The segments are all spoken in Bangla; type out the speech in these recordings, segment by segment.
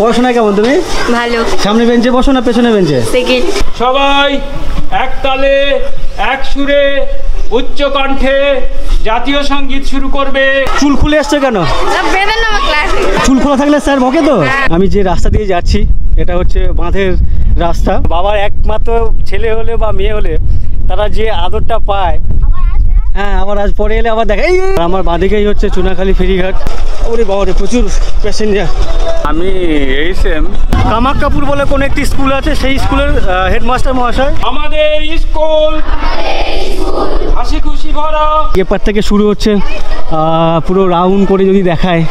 পড়াশোনা কেমন তুমি? ভালো। সামনে বেঞ্চে বসো না পেছনে বেঞ্চে? সেকেন্ড। সবাই এক তালে এক সুরে উচ্চ কণ্ঠে জাতীয় সঙ্গীত শুরু করবে। চুল খুলে আসছে কেন? চুল খোলা থাকলে স্যার বকে তো। আমি যে রাস্তা দিয়ে যাচ্ছি এটা হচ্ছে বাঁধের রাস্তা। বাবার একমাত্র ছেলে হলে বা মেয়ে হলে তারা যে আদরটা পায়, হ্যাঁ আবার আজ পরে এলে আবার দেখাই। আমার বাঁদিকেই হচ্ছে চুনাখালী ফেরিঘাট। ওরে বাবারে প্রচুর প্যাসেঞ্জার। আমি এই সেম কামাখ্যাপুর বলে কোন একটি স্কুল আছে, সেই স্কুলের হেডমাস্টার মহাশয়। আমাদের স্কুল হাসি খুশি ভরা। এপার থেকে শুরু হচ্ছে পুরো রাউন্ড করে যদি দেখায়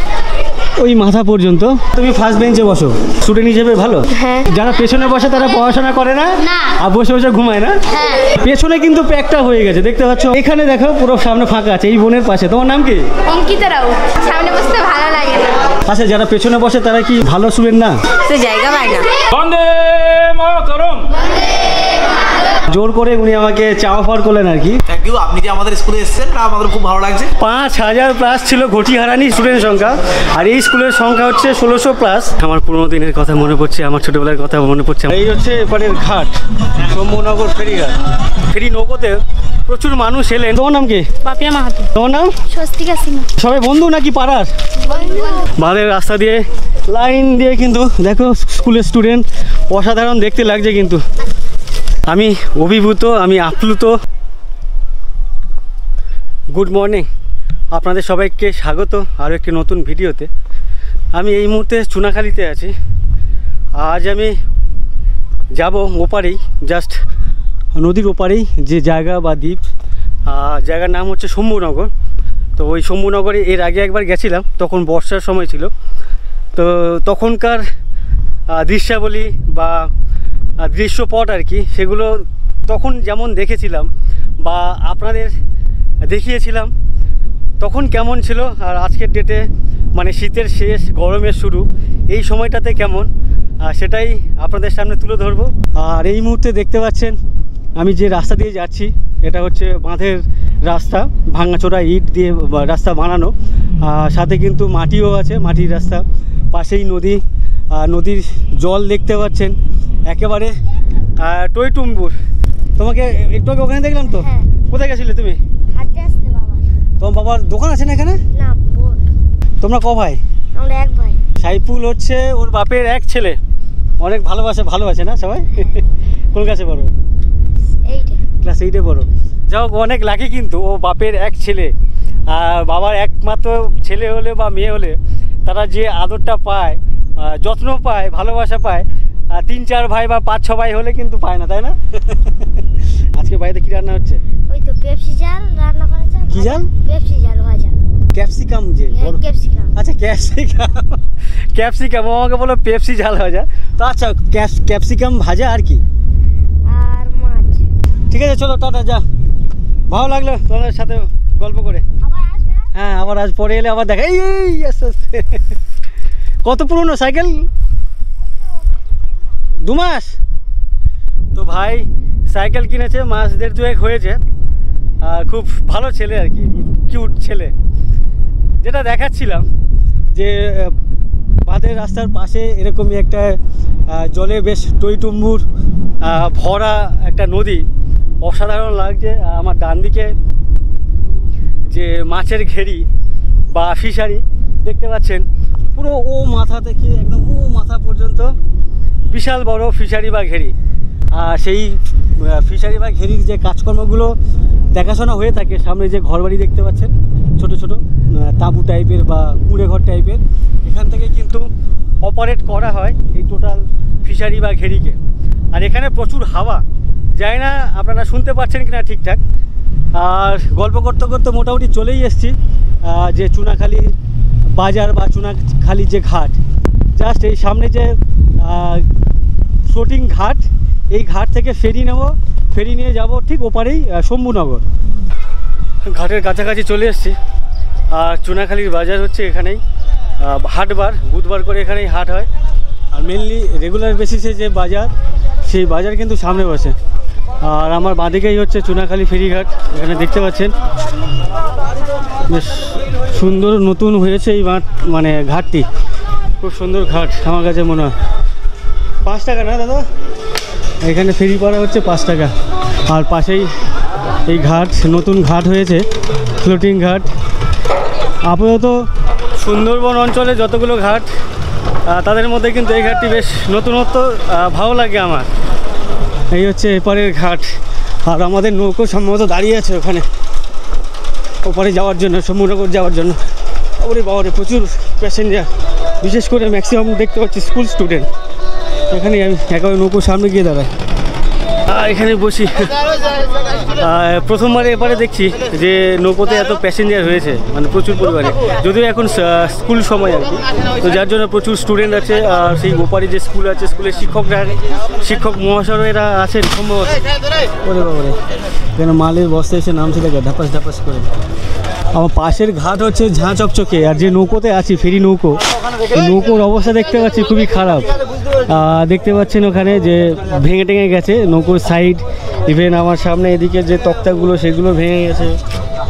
ওই মাথা পর্যন্ত। তুমি ফার্স্ট বেঞ্চে বসো, স্টুডেন্ট হিসেবে ভালো। যারা পেছনে বসে তারা পড়াশোনা করে না আর বসে বসে ঘুমায় না। পেছনে কিন্তু প্যাকটা হয়ে গেছে দেখতে পাচ্ছ। এখানে দেখো পুরো সামনে ফাঁকা আছে। এই বোনের পাশে তোমার নাম কি? অঙ্কিতা রাও। সামনে বসতে ভালো লাগে না। আচ্ছা যারা পেছনে বসে তারা কি ভালো স্টুডেন্ট না? তো জায়গা পায় না। বন্দে মাতরম। জোর করে উনি আমাকে চা অফার করলেন আর কি। থ্যাংক ইউ, আপনি যে আমাদের স্কুলে এসেছেন আমাদের খুব ভালো লাগছে। 5000 প্লাস ছিল ঘটি হারানি স্টুডেন্ট সংখ্যা, আর এই স্কুলের সংখ্যা হচ্ছে 1600 প্লাস। আমার পুরোনো দিনের কথা মনে পড়ছে, আমার ছোটবেলার কথা মনে পড়ছে। এই হচ্ছে এপারের ঘাট, শম্ভুনগর ফেরিঘাট। ফেরি নৌকোতে প্রচুর মানুষ এলেন। তোমার নাম কি? পাপিয়া মাহাতো। তোমার নাম? স্বস্তিকা সিং। সবাই বন্ধু নাকি পাড়ার? বাঁধের রাস্তা দিয়ে লাইন দিয়ে কিন্তু দেখো স্কুলের স্টুডেন্ট, অসাধারণ দেখতে লাগছে কিন্তু। আমি অভিভূত, আমি আপ্লুত। গুড মর্নিং, আপনাদের সবাইকে স্বাগত আরও একটি নতুন ভিডিওতে। আমি এই মুহূর্তে চুনাখালীতে আছি। আজ আমি যাব ওপারেই, জাস্ট নদীর ওপারেই যে জায়গা বা দ্বীপ, জায়গার নাম হচ্ছে শম্ভুনগর। তো ওই শম্ভুনগরে এর আগে একবার গেছিলাম, তখন বর্ষার সময় ছিল। তো তখনকার দৃশ্যাবলী বা দৃশ্যপট আর কি, সেগুলো তখন যেমন দেখেছিলাম বা আপনাদের দেখিয়েছিলাম তখন কেমন ছিল, আর আজকের ডেটে মানে শীতের শেষ গরমের শুরু এই সময়টাতে কেমন, সেটাই আপনাদের সামনে তুলে ধরবো। আর এই মুহূর্তে দেখতে পাচ্ছেন আমি যে রাস্তা দিয়ে যাচ্ছি এটা হচ্ছে বাঁধের রাস্তা, ভাঙাচোরা ইট দিয়ে রাস্তা বানানো, সাথে কিন্তু মাটিও আছে, মাটির রাস্তা। পাশেই নদী, নদীর জল দেখতে পাচ্ছেন একেবারে টইটুম্বুর। তোমাকে একটু আগে ওখানে দেখলাম তো। কোথায় গেছিলে তুমি? তোমার বাবার দোকান আছে না এখানে? না, বোট। তোমরা ক ভাই? আমরা এক ভাই। সাইফুল হচ্ছে ওর বাপের এক ছেলে, অনেক ভালোবাসে না সবাই? কোন ক্লাসে পড়ো? ক্লাস 8-এ পড়ো। যাই হোক, অনেক লাকি কিন্তু ও বাপের এক ছেলে। আর বাবার একমাত্র ছেলে হলে বা মেয়ে হলে তারা যে আদরটা পায়, যত্ন পায়, ভালোবাসা পায়, 3-4 ভাই বা 5-6 ভাই হলে কিন্তু পায় না, তাই না? আজকে বাড়িতে কি রান্না হচ্ছে? ওই তো পেপসি জাল রান্না করেছে। কি জাল? পেপসি জাল ভাজা। ক্যাপসিকাম যে বড়। ক্যাপসিকাম। আচ্ছা ক্যাপসিকাম আমাকে বলো পেপসি জাল ভাজা। তো আচ্ছা ক্যাপসিকাম ভাজা আর কি? আর মাছ। ঠিক আছে চলো টাটা, যা। ভালো লাগলো তোমাদের সাথে গল্প করে। আবার আসবে? হ্যাঁ আবার আজ পরে এলে আবার দেখাই। কত পুরনো সাইকেল? 2 মাস? তো ভাই সাইকেল কিনেছে, মাস 1.5 হয়েছে। আর খুব ভালো ছেলে আর কি, কিউট ছেলে। যেটা দেখাচ্ছিলাম যে বাঁধের রাস্তার পাশে এরকমই একটা জলে বেশ টইটুম্বুর ভরা একটা নদী, অসাধারণ লাগছে। আমার ডান দিকে যে মাছের ঘেরি বা ফিশারি দেখতে পাচ্ছেন, পুরো ও মাথা থেকে একদম ও মাথা পর্যন্ত বিশাল বড় ফিশারি বা ঘেরি। আর সেই ফিশারি বা ঘেরির যে কাজকর্মগুলো দেখাশোনা হয়ে থাকে, সামনে যে ঘরবাড়ি দেখতে পাচ্ছেন ছোট ছোট তাঁবু টাইপের বা কুঁড়ে ঘর টাইপের, এখান থেকে কিন্তু অপারেট করা হয় এই টোটাল ফিশারি বা ঘেরিকে। আর এখানে প্রচুর হাওয়া, জানি না আপনারা শুনতে পাচ্ছেন কিনা ঠিকঠাক। আর গল্প করতে করতে মোটামুটি চলেই এসেছি যে চুনাখালী বাজার বা চুনাখালী যে ঘাট, জাস্ট এই সামনে যে ফ্লোটিং ঘাট, এই ঘাট থেকে ফেরি নেব, ফেরি নিয়ে যাব ঠিক ওপারেই শম্ভুনগর। ঘাটের কাছাকাছি চলে এসেছি। আর চুনাখালীর বাজার হচ্ছে এখানেই, হাটবার বুধবার করে এখানেই হাট হয়। আর মেনলি রেগুলার বেসিসে যে বাজার, সেই বাজার কিন্তু সামনে বসে। আর আমার বাঁদিকেই হচ্ছে চুনাখালী ফেরিঘাট, এখানে দেখতে পাচ্ছেন বেশ সুন্দর নতুন হয়েছে এই মানে ঘাটটি। খুব সুন্দর ঘাট আমার কাছে মনে হয়। 5 টাকা না দাদা? এখানে ফেরি করা হচ্ছে 5 টাকা। আর পাশেই এই ঘাট, নতুন ঘাট হয়েছে, ফ্লোটিং ঘাট। আপাতত সুন্দরবন অঞ্চলে যতগুলো ঘাট তাদের মধ্যে কিন্তু এই ঘাটটি বেশ নতুনত্ব, ভালো লাগে আমার। এই হচ্ছে এপারের ঘাট। আর আমাদের নৌকো সম্ভবত দাঁড়িয়ে আছে ওখানে, ওপারে যাওয়ার জন্য, সমুদ্রনগর যাওয়ার জন্য। ওরে বাবারে, প্রচুর প্যাসেঞ্জার, বিশেষ করে ম্যাক্সিমাম দেখতে পাচ্ছি স্কুল স্টুডেন্ট। এখানে আমি একেবারে নৌকোর সামনে গিয়ে দাঁড়াই আর এখানে বসি। প্রথমবারে এপারে দেখছি যে নৌকোতে এত প্যাসেঞ্জার হয়েছে, মানে প্রচুর পরিমাণে। যদিও এখন স্কুল সময় আর কি, তো যার জন্য প্রচুর স্টুডেন্ট আছে। আর সেই ওপারে যে স্কুল আছে, স্কুলের শিক্ষক মহাশয়েরা আছেন সম্ভবত। ওরে বাবারে, কেন মালের বস্তা এসে নামছে দেখে ধাপাস ধাপাস করে। আমার পাশের ঘাট হচ্ছে ঝাঁ চকচকে। আর যে নৌকোতে আছি, ফেরি নৌকো, নৌকোর অবস্থা দেখতে পাচ্ছি খুবই খারাপ। দেখতে পাচ্ছেন ওখানে যে ভেঙে টেঙে গেছে নৌকোর সাইড। ইভেন আমার সামনে এদিকে যে তক্তাগুলো সেগুলো ভেঙে গেছে,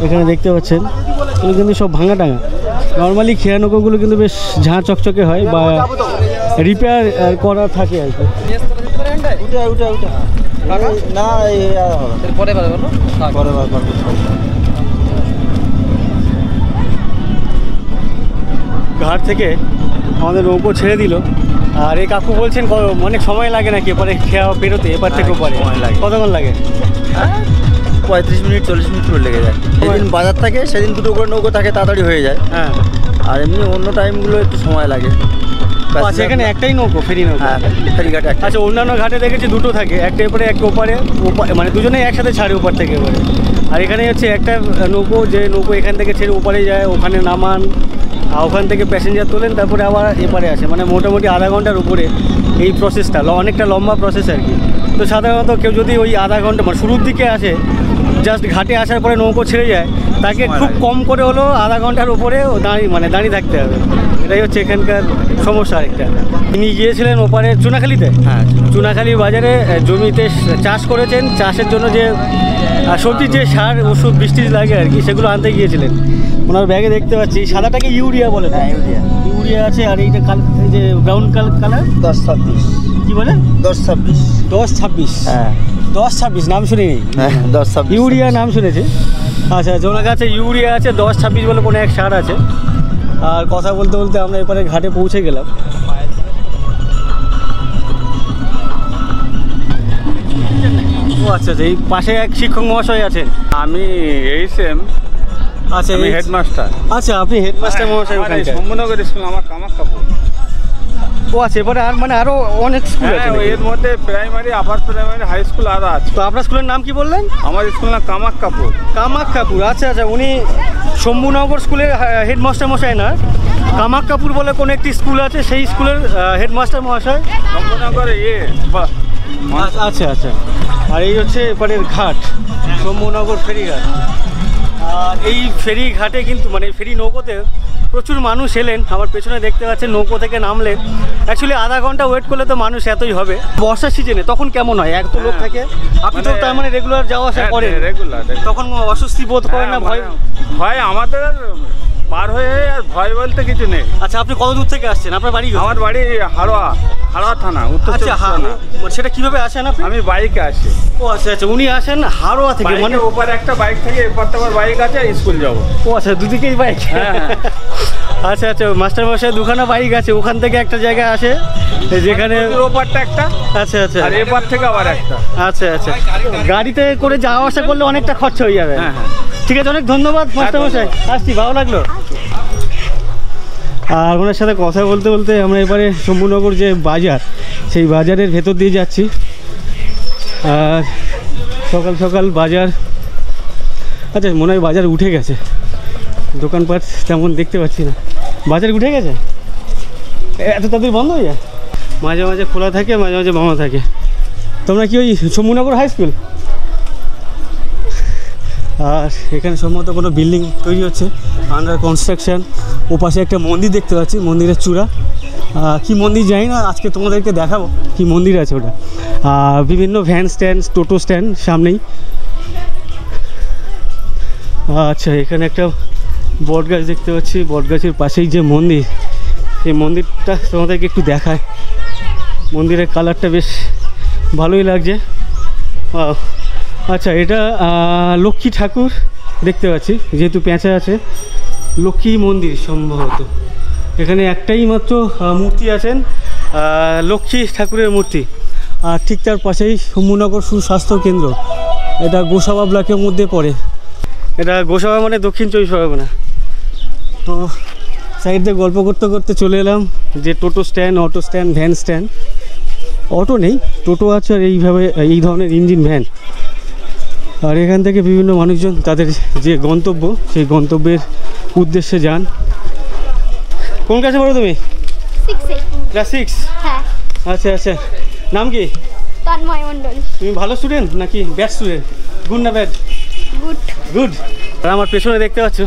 এখানে দেখতে পাচ্ছেন। এগুলো কিন্তু সব ভাঙা টাঙা। নর্মালি খেয়া নৌকোগুলো কিন্তু বেশ ঝাঁ চকচকে হয় বা রিপেয়ার করা থাকে আর কি। ঘাট থেকে আমাদের নৌকো ছেড়ে দিল। আর এই কাকু বলছেন অনেক সময় লাগে নাকি এপারে খেয়া বেরোতে, এপার থেকে ওপারে? কতক্ষণ লাগে? 35 মিনিট 40 মিনিট করে লেগে যায়। যেদিন বাজার থাকে সেদিন দুটো করে নৌকো থাকে, তাড়াতাড়ি হয়ে যায়। হ্যাঁ, আর এমনি অন্য টাইমগুলো একটু সময় লাগে। আচ্ছা, এখানে একটাই নৌকো, ফেরি নৌকো? হ্যাঁ, ফেরিঘাট একটা। আচ্ছা, অন্যান্য ঘাটে দেখেছি দুটো থাকে, একটা এপারে একটা ওপারে, মানে দুজনেই একসাথে ছাড়ে ওপার থেকে এবারে। আর এখানে হচ্ছে একটা নৌকো, যে নৌকো এখান থেকে ছেড়ে ওপারে যায়, ওখানে নামান, আর ওখান থেকে প্যাসেঞ্জার তোলেন, তারপরে আবার এপারে আসে। মানে মোটামুটি আধা ঘন্টার উপরে এই প্রসেসটা, অনেকটা লম্বা প্রসেস আর কি। তো সাধারণত কেউ যদি ওই আধা ঘন্টা, মানে শুরুর দিকে আসে, জাস্ট ঘাটে আসার পরে নৌকো ছেড়ে যায়, তাকে খুব কম করে হলেও আধা ঘন্টার উপরে দাঁড়িয়ে থাকতে হবে। এটাই হচ্ছে এখানকার সমস্যা আরেকটা। তিনি গিয়েছিলেন ওপারে চুনাখালীতে। হ্যাঁ, চুনাখালী বাজারে জমিতে চাষ করেছেন, চাষের জন্য যে সবজির যে সার ওষুধ বৃষ্টি লাগে আর কি, সেগুলো আনতে গিয়েছিলেন। ওনার ব্যাগে দেখতে পাচ্ছি সাদাটাকে ইউরিয়া বলে। হ্যাঁ, ইউরিয়া আছে। আর এইটা এই যে ব্রাউন কালার 10-26। কি বলে? 10-26। 10-26। হ্যাঁ, 10-26 নাম শুনিনি। হ্যাঁ, 10-26 ইউরিয়া নাম শুনেছি। আচ্ছা, ওনার কাছে ইউরিয়া আছে, 10-26 বলে কোনো এক সার আছে। আর কথা বলতে বলতে আমরা এবারে ঘাটে পৌঁছে গেলাম। ও আচ্ছা, এই পাশে এক শিক্ষক মহাশয় আছেন। আমি এইচএম। আচ্ছা, আমি হেডমাস্টার। আচ্ছা, আপনি হেডমাস্টার মহাশয় ওখানকার? সমুদ্রনগর স্কুল আমার কামাখ্যাপুর। ও আচ্ছা, এবারে আর মানে আরো অনেক স্কুল আছে হ্যাঁ, নাকি? এর মধ্যে primary, upper primary, high school আরও আছে। তো আপনার স্কুলের নাম কি বললেন? আমার স্কুল নাম কামাখ্যাপুর। কামাখ্যাপুর। আচ্ছা আচ্ছা, উনি শম্ভুনগর স্কুলের হেডমাস্টার মশাই না, কামাখ্যাপুর বলে কোনো একটি স্কুল আছে, সেই স্কুলের হেডমাস্টার মহাশয়। সমুদ্রনগর আচ্ছা আচ্ছা। আর এই হচ্ছে এপারের ঘাট, শম্ভুনগর ফেরিঘাট। আর এই ফেরি ঘাটে কিন্তু, মানে ফেরি নৌকোতে প্রচুর মানুষ এলেন। আমার পেছনে দেখতে পাচ্ছেন নৌকো থেকে নামলেন। অ্যাকচুয়ালি আধা ঘন্টা ওয়েট করলে তো মানুষ এতই হবে। বর্ষার সিজনে তখন কেমন হয়? এত লোক থাকে। আপনি তো তার মানে রেগুলার যাওয়া আসা করেন, রেগুলার। তখন অস্বস্তি বোধ করেন না? ভয় আমাদের পার হয়ে, আর ভয় বলতে কিছু নেই। আচ্ছা, আপনি কত দূর থেকে আসছেন? আপনার বাড়ি? আমার বাড়ি হাড়োয়া থানা, উত্তর আচ্ছা, চব্বিশ পরগনা। সেটা কিভাবে আসেন আপনি? আমি বাইকে আসি। ও আচ্ছা আচ্ছা, উনি আসেন হাড়োয়া থেকে, মানে ওপারে একটা বাইক থেকে এপার তো আমার বাইক আছে, স্কুল যাবো। ও আচ্ছা, দুদিকেই বাইক। হ্যাঁ। আচ্ছা আচ্ছা, মাস্টার মশাই দুখানা বাইক আছে, ওখান থেকে একটা জায়গায় আসে যেখানে ওপারটা একটা, আচ্ছা আচ্ছা, আর এপার থেকে আবার একটা। আচ্ছা আচ্ছা, গাড়িতে করে যাওয়া আসা করলে অনেকটা খরচা হয়ে যাবে। হ্যাঁ হ্যাঁ, ঠিক আছে, অনেক ধন্যবাদ মাস্টার মশাই, আসছি, ভালো লাগলো। আর ওনার সাথে কথা বলতে বলতে আমরা এবারে শম্ভুনগর যে বাজার, সেই বাজারের ভেতর দিয়ে যাচ্ছি। আর সকাল সকাল বাজার, আচ্ছা মনে হয় বাজার উঠে গেছে, দোকানপাট তেমন দেখতে পাচ্ছি না। বাজার উঠে গেছে? এত তাড়াতাড়ি বন্ধ হয়ে যায়? মাঝে মাঝে খোলা থাকে, মাঝে মাঝে বন্ধ থাকে। তোমরা কি ওই শম্ভুনগর হাই স্কুল? আর এখানে সম্ভবত কোনো বিল্ডিং তৈরি হচ্ছে, আন্ডার কনস্ট্রাকশান। ও পাশে একটা মন্দির দেখতে পাচ্ছি, মন্দিরের চূড়া। কি মন্দির জানি না, আজকে তোমাদেরকে দেখাবো কি মন্দির আছে ওটা। বিভিন্ন ভ্যান স্ট্যান্ড, টোটো স্ট্যান্ড সামনেই। আচ্ছা, এখানে একটা বট গাছ দেখতে পাচ্ছি, বট গাছের পাশেই যে মন্দির, এই মন্দিরটা তোমাদেরকে একটু দেখায়। মন্দিরের কালারটা বেশ ভালোই লাগছে। Wow! আচ্ছা, এটা লক্ষ্মী ঠাকুর দেখতে পাচ্ছি, যেহেতু পেঁচা আছে। লক্ষ্মী মন্দির সম্ভবত। এখানে একটাই মাত্র মূর্তি আছেন, লক্ষ্মী ঠাকুরের মূর্তি। আর ঠিক তার পাশেই শম্ভুনগর সুস্বাস্থ্য কেন্দ্র। এটা গোসাবা ব্লকের মধ্যে পড়ে। এটা গোসাবা মানে দক্ষিণ 24 পরগনা। তো সাইড দিয়ে গল্প করতে করতে চলে এলাম যে toto stand, auto stand, van stand. Auto নেই, টোটো আছে আর এইভাবে এই ধরনের ইঞ্জিন ভ্যান। আর এখান থেকে বিভিন্ন মানুষজন তাদের যে গন্তব্য সেই গন্তব্যের উদ্দেশ্যে যান। কোন ক্লাসে পড়ো তুমি? 6 ক্লাস 6? হ্যাঁ। আচ্ছা আচ্ছা, নাম কি? তন্ময় মণ্ডল। তুমি ভালো স্টুডেন্ট নাকি ব্যাড স্টুডেন্ট? গুড না ব্যাড? গুড। গুড। আর আমার পেছনে দেখতে পাচ্ছ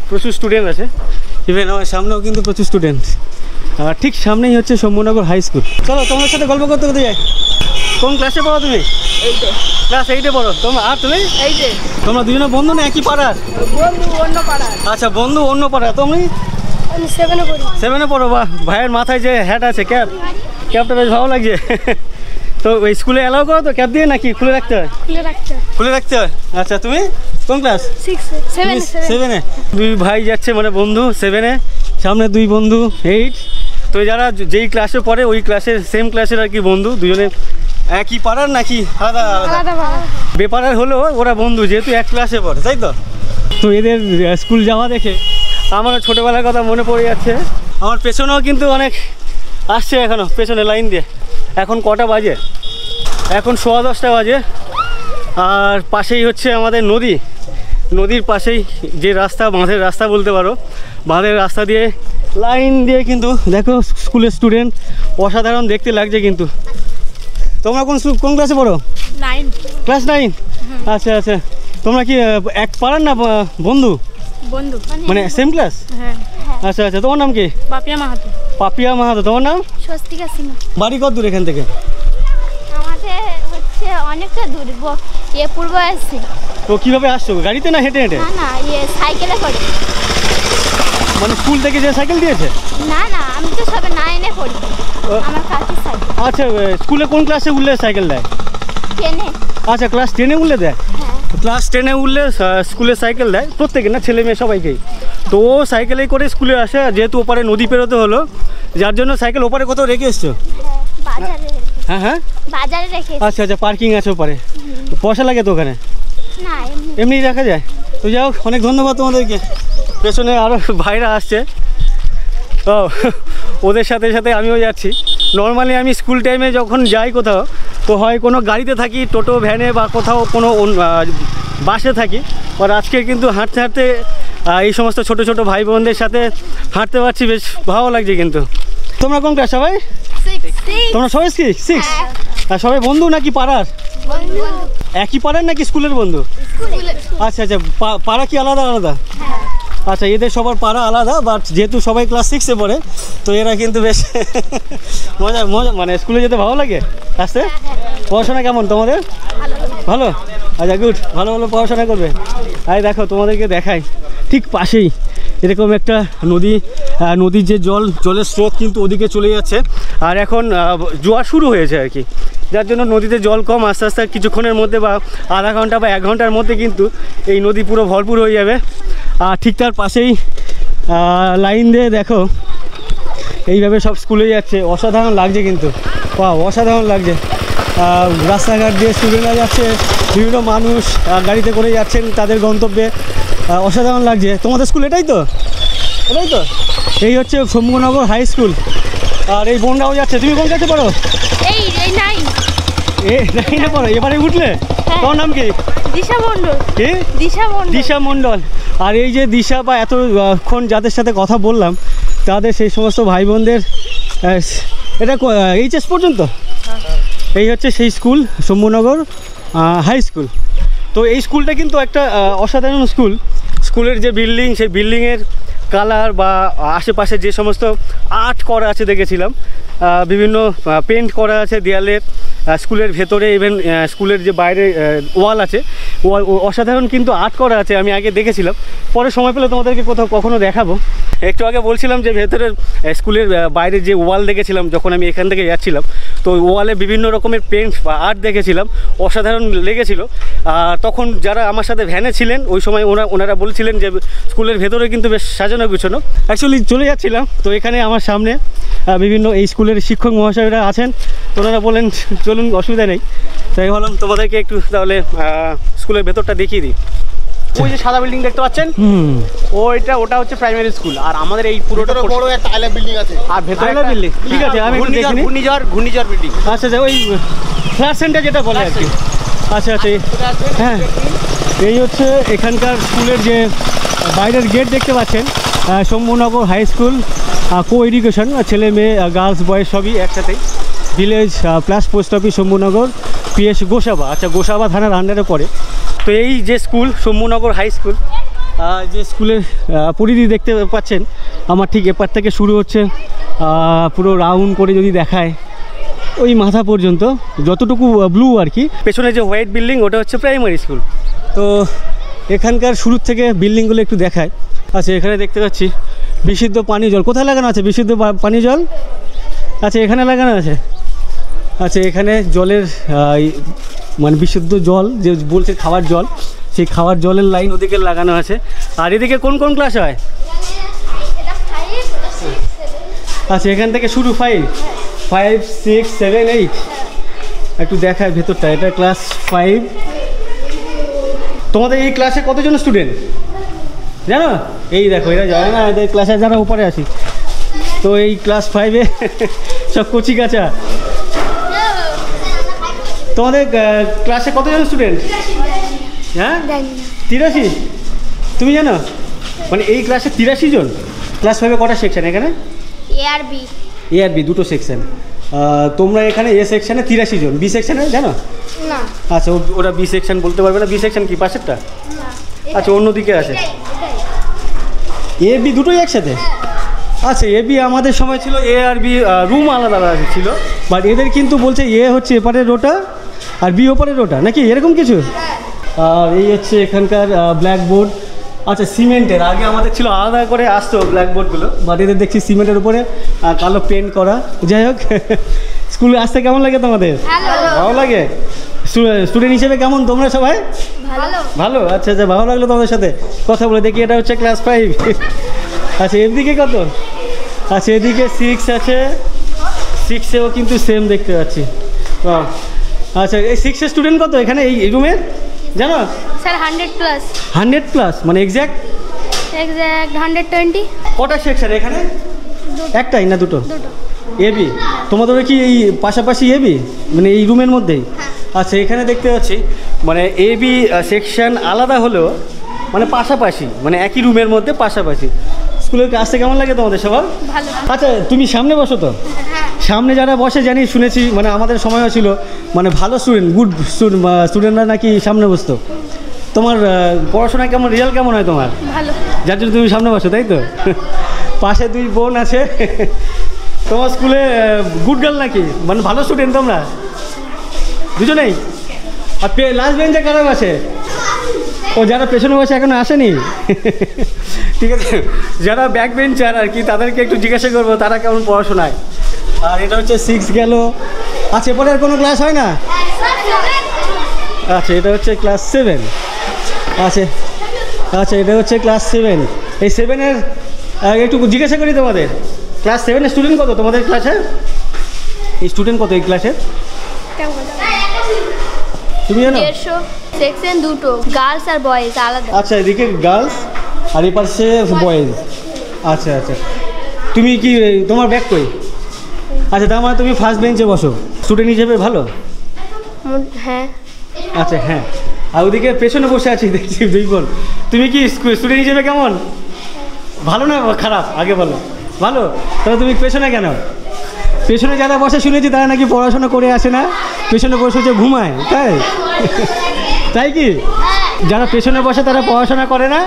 প্রচুর স্টুডেন্ট আছে। ইভেন আমার সামনেও কিন্তু প্রচুর স্টুডেন্ট। আর ঠিক সামনেই হচ্ছে শম্ভুনগর হাই স্কুল। চলো তোমার সাথে গল্প করতে করতে যাই। কোন ক্লাসে পড়ো তুমি? 8 ক্লাস 8-এ পড়ো। আর তুমি? 8 তোমরা দুজনে বন্ধু না একই পাড়ার? বন্ধু অন্য পাড়ার। আচ্ছা, বন্ধু অন্য পাড়া। তুমি? আমি 7 পড়ি। 7-এ পড়ো। বাহ, ভাইয়ের মাথায় যে হ্যাট আছে, ক্যাপটা বেশ ভালো লাগছে। তো ওই স্কুলে অ্যালাউ করো তো ক্যাপ দিয়ে, নাকি খুলে রাখতে হয়? খুলে রাখতে হয়। আচ্ছা, তুমি কোন ক্লাস? 7-এ। দুই ভাই যাচ্ছে মানে বন্ধু 7-এ, সামনে দুই বন্ধু 8। তো যারা যেই ক্লাসে পড়ে ওই ক্লাসের সেম ক্লাসের আর কি বন্ধু, দুজনে একই পাড়ার নাকি আলাদা আলাদা? বেপাড়ার হলেও ওরা বন্ধু, যেহেতু এক ক্লাসে পড়ে, তাই তো? তো এদের স্কুল যাওয়া দেখে আমার ছোটোবেলার কথা মনে পড়ে যাচ্ছে। আমার পেছনেও কিন্তু অনেক আসছে এখনও, পেছনে লাইন দিয়ে। এখন কটা বাজে? এখন 10:15 বাজে। আর পাশেই হচ্ছে আমাদের নদী। নদীর পাশেই যে রাস্তা, বাঁধের রাস্তা বলতে পারো, বাঁধের রাস্তা দিয়ে লাইন দিয়ে কিন্তু দেখো স্কুলের স্টুডেন্ট, অসাধারণ দেখতে লাগছে কিন্তু। তোমরা কোন ক্লাসে পড়ো? 9। ক্লাস 9? আচ্ছা আচ্ছা, তোমরা কি এক পাড়ার না বন্ধু? বন্ধু মানে সেম ক্লাস? হ্যাঁ। আচ্ছা আচ্ছা, তোমার নাম কি? পাপিয়া মাহাতো। পাপিয়া মাহাতো। তোমার নাম? স্বস্তিকা সিনহা। বাড়ি কত দূর এখান থেকে? আমাদের হচ্ছে অনেকটা দূর, পূর্ব আসছে। তো কীভাবে আসছো, গাড়িতে না হেঁটে হেঁটে? না সাইকেলে করে। মানে স্কুল থেকে যে সাইকেল দিয়েছে? না আমি তো সবে 9-এ পড়ি। আমার কাকির সাইকেল। আচ্ছা, স্কুলে কোন ক্লাসে উঠলে সাইকেল দেয়? 10-এ। আচ্ছা, ক্লাস 10-এ উঠলে দেয়? ক্লাস 10-এ উঠলে স্কুলে সাইকেল দেয় প্রত্যেকে, না ছেলে মেয়ে সবাইকেই? তো ও সাইকেলেই করে স্কুলে আসে, যেহেতু ওপারে নদী পেরোতে হলো, যার জন্য সাইকেল ওপারে কোথাও রেখে এসছো? বাজারে। হ্যাঁ, বাজারে রেখে। আচ্ছা আচ্ছা, পার্কিং আছে ওপারে। পয়সা লাগে তো ওখানে? না, এমনি রাখা যায়। তো যাই হোক, অনেক ধন্যবাদ তোমাদেরকে। পেছনে আরও ভাইরা আসছে। ও, ওদের সাথে সাথে আমিও যাচ্ছি। নর্মালি আমি স্কুল টাইমে যখন যাই কোথাও, তো হয় কোনো গাড়িতে থাকি, টোটো ভ্যানে, বা কোথাও কোনো বাসে থাকি। আর আজকে কিন্তু হাঁটতে হাঁটতে এই সমস্ত ছোট ছোট ভাই বোনদের সাথে হাঁটতে পারছি, বেশ ভালো লাগছে কিন্তু। তোমরা কোন ক্লাস সবাই? 6। তোমরা সবাই 6? আর সবাই বন্ধু নাকি পাড়ার? বন্ধু। একই পাড়ার নাকি স্কুলের বন্ধু? আচ্ছা আচ্ছা, পাড়া কি আলাদা আলাদা? আচ্ছা, এদের সবার পাড়া আলাদা, বাট যেহেতু সবাই ক্লাস 6-এ পড়ে, তো এরা কিন্তু বেশ মজা মানে স্কুলে যেতে ভালো লাগে আসতে। পড়াশোনা কেমন তোমাদের? ভালো। আচ্ছা, গুড, ভালো ভালো পড়াশোনা করবে। আর দেখো তোমাদেরকে দেখাই, ঠিক পাশেই এরকম একটা নদীর যে জলের স্রোত কিন্তু ওদিকে চলে যাচ্ছে। আর এখন জোয়ার শুরু হয়েছে আর কি, যার জন্য নদীতে জল কম। আস্তে আস্তে কিছুক্ষণের মধ্যে বা আধা ঘন্টা বা 1 ঘন্টার মধ্যে কিন্তু এই নদী পুরো ভরপুর হয়ে যাবে। আর ঠিক তার পাশেই লাইন দিয়ে দেখো এইভাবে সব স্কুলে যাচ্ছে। অসাধারণ লাগছে কিন্তু, অসাধারণ লাগছে। রাস্তাঘাট দিয়ে স্টুডেন্টরা যাচ্ছে, বিভিন্ন মানুষ গাড়িতে করে যাচ্ছেন তাদের গন্তব্যে। অসাধারণ লাগছে। তোমাদের স্কুল এটাই তো? এই হচ্ছে শম্ভুনগর হাই স্কুল। আর এই বোনরাও যাচ্ছে। তুমি কোন কাছে পড়ো? এই 9। 9-এ পড়ো? এবারে উঠলে? তোমার নাম কি? দিশা মণ্ডল। কি? দিশা মণ্ডল। আর এই যে দিশা বা এতক্ষণ যাদের সাথে কথা বললাম, তাদের সেই সমস্ত ভাই বোনদের এটা এইচএস পর্যন্ত। এই হচ্ছে সেই স্কুল, শম্ভুনগর হাই স্কুল। তো এই স্কুলটা কিন্তু একটা অসাধারণ স্কুলের যে বিল্ডিং, সেই বিল্ডিংয়ের কালার বা আশেপাশে যে সমস্ত আর্ট করা আছে দেখেছিলাম, বিভিন্ন পেন্ট করা আছে দেয়ালের, স্কুলের ভেতরে, ইভেন স্কুলের যে বাইরে ওয়াল আছে, অসাধারণ কিন্তু আর্ট করা আছে, আমি আগে দেখেছিলাম, পরে সময় পেলে তোমাদেরকে কোথাও কখনো দেখাবো। একটু আগে বলছিলাম যে ভেতরের স্কুলের বাইরে যে ওয়াল দেখেছিলাম যখন আমি এখান থেকে যাচ্ছিলাম, তো ওয়ালে বিভিন্ন রকমের পেন্ট বা আর্ট দেখেছিলাম, অসাধারণ লেগেছিল। তখন যারা আমার সাথে ভ্যানে ছিলেন ওই সময় ওনারা বলছিলেন যে স্কুলের ভেতরে কিন্তু বেশ সাজানো গুছানো। অ্যাকচুয়ালি চলে যাচ্ছিলাম, তো এখানে আমার সামনে বিভিন্ন এই স্কুলের শিক্ষক মহাশয়রা আছেন, তো ওনারা বলেন চলুন অসুবিধা নেই, তাই বললাম তোমাদেরকে একটু তাহলে স্কুলের ভেতরটা দেখিয়ে দিই। ওই যে সাদা বিল্ডিং দেখতে পাচ্ছেন, ওটা হচ্ছে প্রাইমারি স্কুল, আর আমাদের এই পুরোটা বড় একটা আইলা বিল্ডিং আছে, আর ভেতরে আইলা building, ঠিক আছে, আমি একটু দেখিনি। ঘূর্ণিঝড় বিল্ডিং। আচ্ছা আচ্ছা, ওই ক্লাস সেন্টার যেটা বলে আর কি। আচ্ছা আচ্ছা, হ্যাঁ, এই হচ্ছে এখানকার স্কুলের যে বাইরের গেট দেখতে পাচ্ছেন, Shambhunagar high school co education, ছেলে মেয়ে গার্লস বয়েজ সবই একসাথেই। Village plus post office Shambhunagar, PS Gosaba, আচ্ছা গোসাবা থানার আন্ডারে পড়ে। তো এই যে স্কুল শম্ভুনগর হাই স্কুল, যে স্কুলের পরিধি দেখতে পাচ্ছেন আমার ঠিক এপার থেকে শুরু হচ্ছে, পুরো রাউন্ড করে যদি দেখায় ওই মাথা পর্যন্ত যতটুকু ব্লু আর কি। পেছনে যে হোয়াইট বিল্ডিং ওটা হচ্ছে প্রাইমারি স্কুল। তো এখানকার শুরুর থেকে বিল্ডিংগুলো একটু দেখায়। আচ্ছা, এখানে দেখতে পাচ্ছি বিশুদ্ধ পানীয় জল। কোথায় লাগানো আছে বিশুদ্ধ পানীয় জল? আচ্ছা, এখানে লাগানো আছে। আচ্ছা, এখানে জলের মানে বিশুদ্ধ জল যে বলছে খাওয়ার জল, সেই খাওয়ার জলের লাইন ওদিকে লাগানো আছে। আর এদিকে কোন কোন ক্লাস হয়? আচ্ছা, এখান থেকে শুরু 5, 6, 7, 8। একটু দেখায় ভেতরটা, এটা ক্লাস 5। তোমাদের এই ক্লাসে কতজন স্টুডেন্ট জানো? এই দেখো, এরা জানে না, এদের ক্লাসে যারা উপরে আসি। তো এই ক্লাস 5-এ সব কচি কাঁচা। তোমাদের ক্লাসে কতজন স্টুডেন্ট? হ্যাঁ, 83। তুমি জানো? মানে এই ক্লাসে 83 জন। ক্লাস 5-এ কটা সেকশন এখানে? এ আর বি দুটো সেকশন। তোমরা এখানে এ সেকশানে 83 জন, বি সেকশানে জানো না? আচ্ছা, ওরা বি সেকশন বলতে পারবে না। বি সেকশন কি পাশেরটা? আচ্ছা, অন্যদিকে আছে। এ বি দুটোই একসাথে? আচ্ছা, এ বি আমাদের সময় ছিল এ আর বি রুম আলাদা আলাদা ছিল, বাট এদের কিন্তু বলছে এ হচ্ছে এপারের রোটা আর বি ওপারের রোটা, নাকি এরকম কিছু? আর এই হচ্ছে এখানকার ব্ল্যাকবোর্ড। আচ্ছা, সিমেন্টের, আগে আমাদের ছিল আলাদা করে আসতো ব্ল্যাকবোর্ডগুলো, বাট এদের দেখছি সিমেন্টের উপরে কালো পেন্ট করা। যাই হোক, স্কুলে আসতে কেমন লাগে তোমাদের? ভালো লাগে? স্টুডেন্ট হিসেবে কেমন তোমরা সবাই? ভালো। আচ্ছা আচ্ছা, ভালো লাগলো তোমাদের সাথে কথা বলে। দেখি, এটা হচ্ছে ক্লাস 5। আচ্ছা, এদিকে কত? আচ্ছা, এদিকে 6 আছে। 6-এও কিন্তু সেম দেখতে পাচ্ছি। আচ্ছা, এই 6-এর স্টুডেন্ট কত এখানে এই রুমের জানো? স্যার 100+। 100+? মানে এক্স্যাক্ট 120। কটা সেকশন এখানে? একটাই না দুটো? দুটো। এবি তোমাদের কি এই পাশাপাশি এবি, মানে এই রুমের মধ্যেই? আচ্ছা, এখানে দেখতে পাচ্ছি মানে এবি সেকশন আলাদা হলেও মানে পাশাপাশি, মানে একই রুমের মধ্যে পাশাপাশি। স্কুলের আসতে কেমন লাগে তোমাদের সবার? ভালো। আচ্ছা, তুমি সামনে বসো তো। সামনে যারা বসে জানি, শুনেছি মানে আমাদের সময়ও ছিল মানে ভালো স্টুডেন্ট, গুড স্টুডেন্টরা নাকি সামনে বসতো। তোমার পড়াশোনায় কেমন, রেজাল্ট কেমন হয় তোমার? ভালো। যার জন্য তুমি সামনে বসো, তাই তো? পাশে 2 বোন আছে। তোমার স্কুলে গুড গার্ল নাকি, মানে ভালো স্টুডেন্ট তোমরা দুজনেই? আর লাস্ট বেঞ্চে কারা বসে? ও, যারা পেছনে বসে এখনো আসেনি। ঠিক আছে, যারা ব্যাক বেঞ্চার আর কি, তাদেরকে একটু জিজ্ঞাসা করবো তারা কেমন পড়াশোনায়। আর এটা হচ্ছে 6 গেল। আচ্ছা, এরপরে আর কোনো ক্লাস হয় না? আচ্ছা, এটা হচ্ছে ক্লাস 7। আচ্ছা আচ্ছা, এটা হচ্ছে ক্লাস 7। এই 7-এর একটু জিজ্ঞাসা করি তোমাদের, ক্লাস 7-এর স্টুডেন্ট কত তোমাদের ক্লাসে? এই স্টুডেন্ট কত এই ক্লাসে তুমি জানো? 150। সেকশন দুটো, গার্লস আর বয়েজ আলাদা। আচ্ছা, এদিকে গার্লস আর এই পাশে বয়েজ। আচ্ছা আচ্ছা, তুমি কি তোমার ব্যাগ কই? আচ্ছা, তার মানে তুমি ফার্স্ট বেঞ্চে বসো। স্টুডেন্ট হিসেবে ভালো? হ্যাঁ। আচ্ছা, হ্যাঁ। আর ওদিকে পেছনে বসে আছি দেখছি 2 বোন। তুমি কি স্টুডেন্ট হিসেবে কেমন? ভালো না খারাপ? আগে বলো। ভালো? তাহলে তুমি পেছনে কেন? পেছনে যারা বসে শুনেছি তারা নাকি পড়াশোনা করে আসে না, পেছনে বসে হচ্ছে ঘুমায়, তাই? তাই কি? যারা পেছনে বসে তারা পড়াশোনা করে না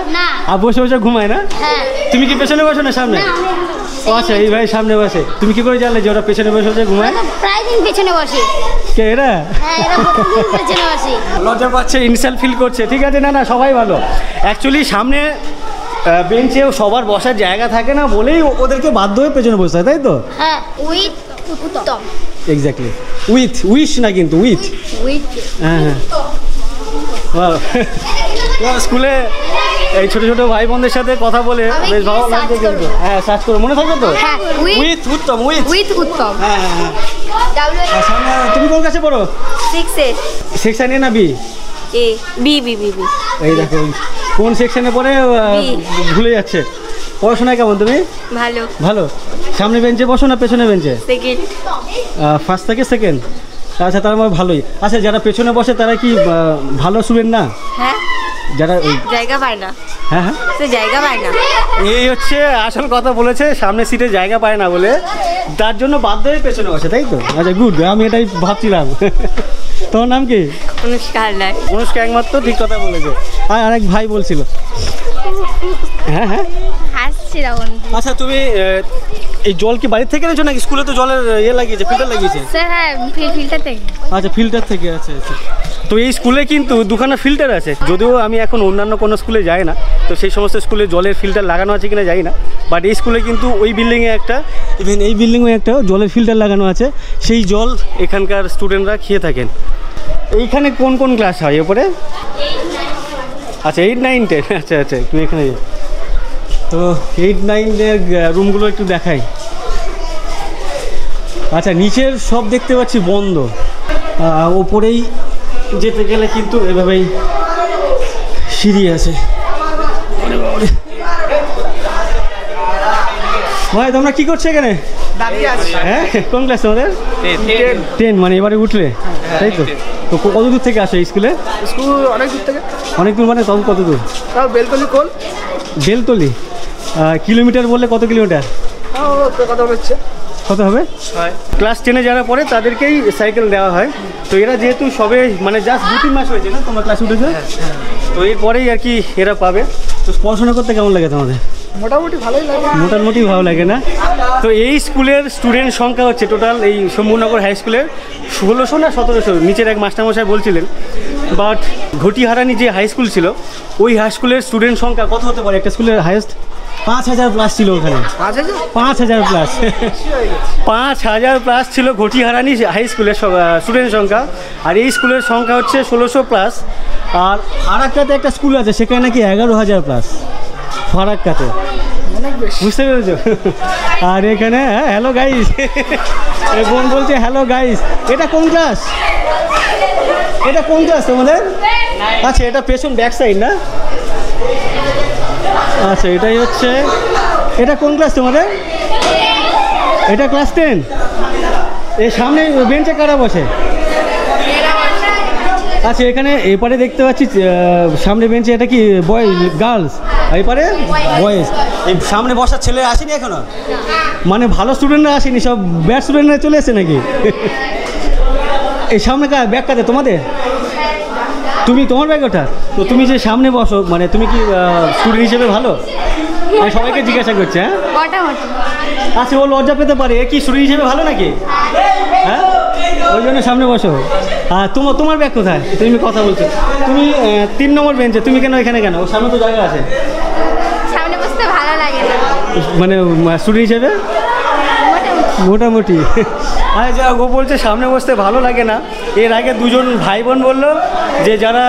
আর বসে বসে ঘুমায় না? তুমি কি পেছনে বসো না সামনে? ও আচ্ছা, এই ভাই সামনে বসে। তুমি কি করে জানলে যে ওরা পেছনে বসে বসে ঘুমায়? প্রায় দিন পেছনে বসে। কে এরা? হ্যাঁ, এরা প্রতিদিন পেছনে বসে। লজ্জা পাচ্ছে, ইনসাল্ট ফিল করছে। ঠিক আছে, না না, সবাই ভালো। অ্যাকচুয়ালি সামনে বেঞ্চে সবার বসার জায়গা থাকে না বলেই ওদেরকে বাধ্য হয়ে পেছনে বসতে হয়, তাই তো? হ্যাঁ, উইথ উত্তম। এক্স্যাক্টলি, উইশ না কিন্তু উইথ। হ্যাঁ হ্যাঁ, স্কুলে এই ছোট ছোট ভাই বোনদের সাথে কথা বলে বেশ ভালো লাগছে কিন্তু। হ্যাঁ, সার্চ করে মনে থাকবে তো? হ্যাঁ, উইথ উত্তম, উইথ উত্তম। হ্যাঁ হ্যাঁ হ্যাঁ। আর সামনে তুমি কোন কাছে পড়ো? 6 সেকশন এ না B? A B B B B. এই দেখো কোন সেকশনে পড়ে ভুলে যাচ্ছে। পড়াশোনায় কেমন তুমি? ভালো। ভালো। সামনে বেঞ্চে বসো না পেছনে বেঞ্চে? সেকেন্ড। ফার্স্ট থেকে সেকেন্ড। আচ্ছা, তার মানে ভালোই। আচ্ছা, যারা পেছনে বসে তারা কি ভালো স্টুডেন্ট না? হ্যাঁ, যারা জায়গা পায় না। হ্যাঁ হ্যাঁ, সে জায়গা পায় না। এই হচ্ছে আসল কথা বলেছে, সামনে সিটে জায়গা পায় না বলে তার জন্য বাধ্য হয়ে পেছনে বসে, তাই তো? আচ্ছা, গুড, আমি এটাই ভাবছিলাম। তোমার নাম কি? অনুষ্কা হালদার। অনুষ্কা একমাত্র ঠিক কথা বলেছে। আর আরেক ভাই বলছিল। হ্যাঁ হ্যাঁ, হাসছি তখন। আচ্ছা, তুমি এই জল কি বাড়ির থেকে এনেছো নাকি স্কুলে তো জলের লাগিয়েছে, ফিল্টার লাগিয়েছে? স্যার হ্যাঁ, ফিল্টার থেকে। আচ্ছা, ফিল্টার থেকে। আচ্ছা আচ্ছা। তো এই স্কুলে কিন্তু দুখানা ফিল্টার আছে, যদিও আমি এখন অন্যান্য কোনো স্কুলে যাই না, তো সেই সমস্ত স্কুলে জলের ফিল্টার লাগানো আছে কিনা জানি না, বাট এই স্কুলে কিন্তু ওই বিল্ডিংয়ে একটা, ইভেন এই বিল্ডিংয়ে একটা জলের ফিল্টার লাগানো আছে, সেই জল এখানকার স্টুডেন্টরা খেয়ে থাকেন। এইখানে কোন কোন ক্লাস হয় ওপরে? আচ্ছা, 8, 9, 10। আচ্ছা আচ্ছা, তুমি এখানে তো 8, 9-এর রুমগুলো একটু দেখাই। আচ্ছা, নিচের সব দেখতে পাচ্ছি বন্ধ, ওপরেই যেতে গেলে কিন্তু এভাবেই সিঁড়ি আছে। ভাই, তোমরা কি করছো এখানে? হ্যাঁ, কোন ক্লাস তোমাদের? 10। মানে এবারে উঠলে, তাই তো? তো কত দূর থেকে আসো এই স্কুলে? স্কুল অনেক দূর থেকে। অনেক দূর মানে তখন কত দূর? তাও বেলতলি কোল। বেলতলি কিলোমিটার বললে কত কিলোমিটার? কথা হচ্ছে কত হবে? ক্লাস 10-এ যারা পড়ে তাদেরকেই সাইকেল দেওয়া হয়। তো এরা যেহেতু সবে মানে জাস্ট 2-3 মাস হয়েছে না তোমার ক্লাস উঠেছে, তো এরপরেই আর কি এরা পাবে। তো পড়াশোনা করতে কেমন লাগে তোমাদের? মোটামুটি ভালোই লাগে। মোটামুটি ভালো লাগে না? তো এই স্কুলের স্টুডেন্ট সংখ্যা হচ্ছে টোটাল এই শম্ভুনগর হাই স্কুলের 1600 না 1700, নিচের এক মাস্টারমশাই বলছিলেন। বাট ঘটিহারানি যে হাই স্কুল ছিল, ওই হাই স্কুলের স্টুডেন্ট সংখ্যা কত হতে পারে? একটা স্কুলের হাইয়েস্ট 5000 প্লাস ছিল ওখানে। 5000 প্লাস 5000 প্লাস ছিল ঘটিহারানি হাই স্কুলের স্টুডেন্ট সংখ্যা। আর এই স্কুলের সংখ্যা হচ্ছে 1600 প্লাস। আর ফারাক্কাতে একটা স্কুল আছে, সেখানে নাকি 11000 প্লাস ফারাক্কাতে, বুঝতে পেরেছো? আর এখানে হ্যালো গাইস, এই বোন বলছে হ্যালো গাইস। এটা কোন ক্লাস? এটা কোন ক্লাস তোমাদের? আচ্ছা, এটা পেছন ব্যাক সাইড না? আচ্ছা, এটাই হচ্ছে। এটা কোন ক্লাস তোমাদের? এটা ক্লাস 10। এই সামনে বেঞ্চে কারা বসে? আচ্ছা, এখানে এপারে দেখতে পাচ্ছি সামনে বেঞ্চে, এটা কি বয় গার্লস? এপারে বয়েজ। এই সামনে বসার ছেলে আসেনি এখনো? মানে ভালো স্টুডেন্টরা আসেনি, সব ব্যাড স্টুডেন্টরা চলে এসে নাকি? এই সামনে ব্যাগ কাজে তোমাদের? তুমি তোমার ব্যাগ ওঠা? তো তুমি যে সামনে বসো, মানে তুমি কি স্টুডেন্ট হিসেবে ভালো? আমি সবাইকে জিজ্ঞাসা করছি। হ্যাঁ, আচ্ছা, ও লজ্জা পেতে পারে, কি স্টুডেন্ট হিসেবে ভালো নাকি? হ্যাঁ, ওই জন্য সামনে বসো। আর তোমার ব্যাগ কোথায়? তুমি কথা বলছো, তুমি 3 নম্বর বেঞ্চে। তুমি কেন এখানে কেন? ওর সামনে তো জায়গা আছে। সামনে বসতে ভালো লাগে না, মানে স্টুডেন্ট হিসেবে মোটামুটি। আর যা ও বলছে সামনে বসতে ভালো লাগে না। এর আগে দুজন ভাই বোন বললো যে যারা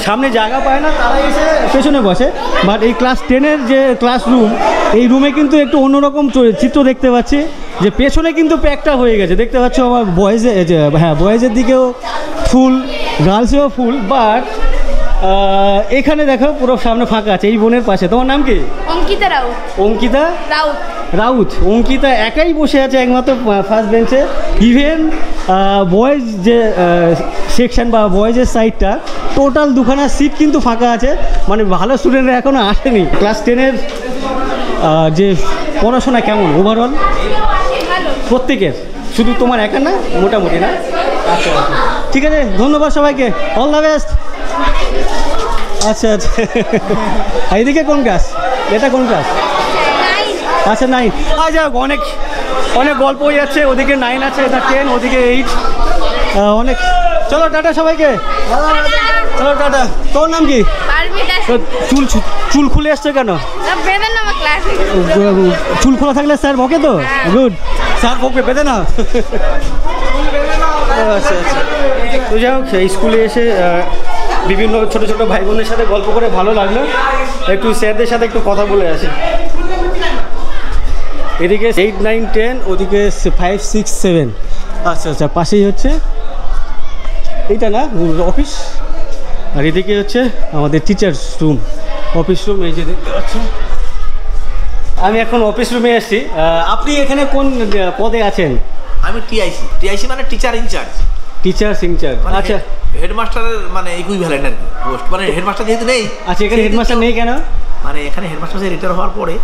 সামনে জায়গা পায় না তারা এসে পেছনে বসে। বাট এই ক্লাস 10-এর যে ক্লাসরুম, এই রুমে কিন্তু একটু অন্যরকম চিত্র দেখতে পাচ্ছি, যে পেছনে কিন্তু প্যাকটা হয়ে গেছে। দেখতে পাচ্ছ আমার বয়েজে, হ্যাঁ বয়েজের দিকেও ফুল, গার্লসেও ফুল, বাট এখানে দেখো পুরো সামনে ফাঁকা আছে। এই বোনের পাশে তোমার নাম কি? অঙ্কিতা রাউত। অঙ্কিতা রাউত। রাউত। অঙ্কিতা একাই বসে আছে একমাত্র ফার্স্ট বেঞ্চে। ইভেন বয়েজ যে সেকশন বা বয়েজের সাইডটা টোটাল 2খানা সিট কিন্তু ফাঁকা আছে, মানে ভালো স্টুডেন্টরা এখনও আসেনি। ক্লাস 10-এর যে পড়াশোনা কেমন ওভারঅল প্রত্যেকের? শুধু তোমার একা না, মোটামুটি না? আচ্ছা আচ্ছা, ঠিক আছে, ধন্যবাদ সবাইকে, অল দ্য বেস্ট। আচ্ছা আচ্ছা, এইদিকে কোন ক্লাস? এটা কোন ক্লাস? আচ্ছা 9 আচ্ছা অনেক অনেক গল্প হয়ে যাচ্ছে ওদিকে 9 আছে এটা 10 ওদিকে 8 অনেক চলো টাটা সবাইকে চলো টাটা তোর নাম কি তো চুল খুলে আসছে কেন চুল খোলা থাকলে স্যার বকে তো গুড স্যার বকবে বেঁধে না আচ্ছা আচ্ছা তো যাই হোক স্কুলে এসে বিভিন্ন ছোটো ছোটো ভাই বোনদের সাথে গল্প করে ভালো লাগলো একটু স্যারদের সাথে একটু কথা বলে আসি এদিকে 8, 9, 10 ওদিকে 5, 6, 7 আচ্ছা আচ্ছা পাশেই হচ্ছে এইটা না অফিস আর এদিকে হচ্ছে আমাদের টিচার্স রুম অফিস রুম এই যে দেখতে পাচ্ছেন আমি এখন অফিস রুমে এসেছি আপনি এখানে কোন পদে আছেন আমি টিআইসি মানে টিচার ইনচার্জ টিচার্স ইনচার্জ আচ্ছা হেডমাস্টারের মানে ইকুইভ্যালেন্ট আর কি পোস্ট মানে হেডমাস্টার যেহেতু নেই আচ্ছা এখানে হেডমাস্টার নেই কেন মানে এখানে হেডমাস্টার রিটায়ার হওয়ার পরে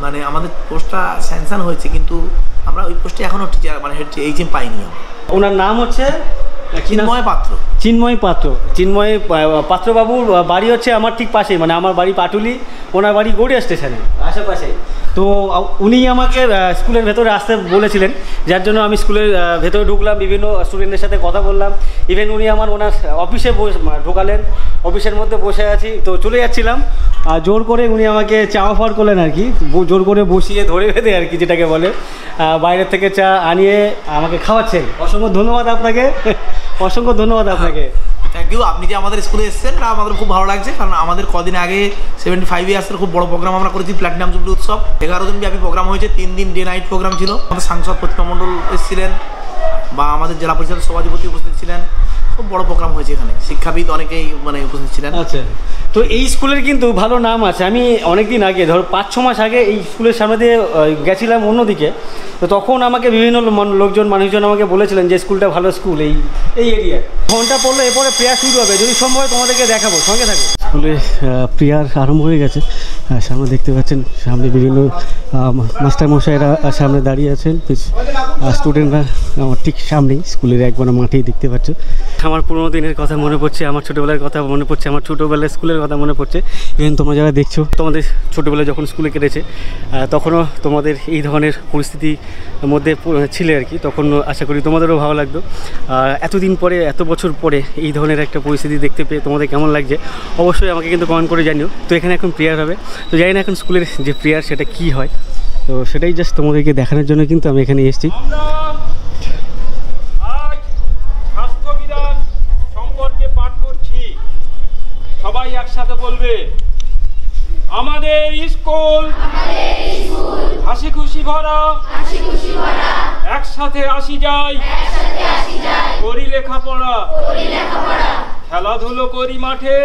মানে আমাদের পোস্টটা স্যাংশন হয়েছে কিন্তু আমরা ওই পোস্টে এখনও টিচার মানে এইচএম পাইনি ওনার নাম হচ্ছে চিন্ময় পাত্র চিন্ময় পাত্রবাবুর বাড়ি হচ্ছে আমার ঠিক পাশেই মানে আমার বাড়ি পাটুলি ওনার বাড়ি গড়িয়া স্টেশনে আশেপাশে তো উনি আমাকে স্কুলের ভেতরে আসতে বলেছিলেন যার জন্য আমি স্কুলের ভেতরে ঢুকলাম বিভিন্ন স্টুডেন্টদের সাথে কথা বললাম ইভেন উনি আমার ওনার অফিসে ঢোকালেন অফিসের মধ্যে বসে আছি তো চলে যাচ্ছিলাম আর জোর করে উনি আমাকে চা অফার করলেন আর কি জোর করে বসিয়ে ধরে বেঁধে আর কি যেটাকে বলে বাইরের থেকে চা আনিয়ে আমাকে খাওয়াচ্ছেন অসংখ্য ধন্যবাদ আপনাকে অসংখ্য ধন্যবাদ আপনাকে থ্যাংক ইউ আপনি যে আমাদের স্কুলে এসেছেন না আমাদের খুব ভালো লাগছে কারণ আমাদের কদিন আগে 75 ইয়ার্সের খুব বড় প্রোগ্রাম আমরা করেছি প্ল্যাটিনাম জুবলি উৎসব 11 দিন ব্যাপী প্রোগ্রাম হয়েছে 3 দিন ডে নাইট প্রোগ্রাম ছিল আমাদের সাংসদ প্রতিমা মণ্ডল এসেছিলেন বা আমাদের জেলা পরিষদের সভাধিপতি উপস্থিত ছিলেন খুব বড় প্রোগ্রাম হয়েছে এখানে শিক্ষাবিদ অনেকেই মানে উপস্থিত ছিলেন আচ্ছা তো এই স্কুলের কিন্তু ভালো নাম আছে আমি অনেক দিন আগে ধরো 5-6 মাস আগে এই স্কুলের সামনে দিয়ে গেছিলাম অন্যদিকে তো তখন আমাকে বিভিন্ন মানুষজন আমাকে বলেছিলেন যে স্কুলটা ভালো স্কুল এই এরিয়ায় ঘন্টা পড়লো এরপরে প্রেয়ার শুরু হবে যদি সম্ভব তোমাদেরকে দেখাবো সঙ্গে থাকো স্কুলে প্রেয়ার আরম্ভ হয়ে গেছে সামনে দেখতে পাচ্ছেন সামনে বিভিন্ন মাস্টারমশাইরা সামনে দাঁড়িয়ে আছেন স্টুডেন্টরা আমার ঠিক সামনেই স্কুলের একবার মাঠেই দেখতে পাচ্ছ আমার পুরোনো দিনের কথা মনে পড়ছে আমার ছোটোবেলার কথা মনে পড়ছে আমার ছোটোবেলার স্কুলের কথা মনে পড়ছে ইভেন তোমরা যারা দেখছো তোমাদের ছোটোবেলায় যখন স্কুলে কেটেছে তখনও তোমাদের এই ধরনের পরিস্থিতির মধ্যে ছিলে আর কি তখন আশা করি তোমাদেরও ভালো লাগতো এতদিন পরে এত বছর পরে এই ধরনের একটা পরিস্থিতি দেখতে পেয়ে তোমাদের কেমন লাগছে অবশ্যই আমাকে কিন্তু কমেন্ট করে জানিও তো এখানে এখন প্রেয়ার হবে তো জানি না এখন স্কুলের যে প্রেয়ার সেটা কী হয় তো সেটাই জাস্ট তোমাদেরকে দেখানোর জন্য কিন্তু আমি এখানে এসেছি সবাই একসাথে বলবে আমাদের স্কুল হাসি খুশি ভরা একসাথে আসি যাই করি লেখাপড়া খেলাধুলো করি মাঠে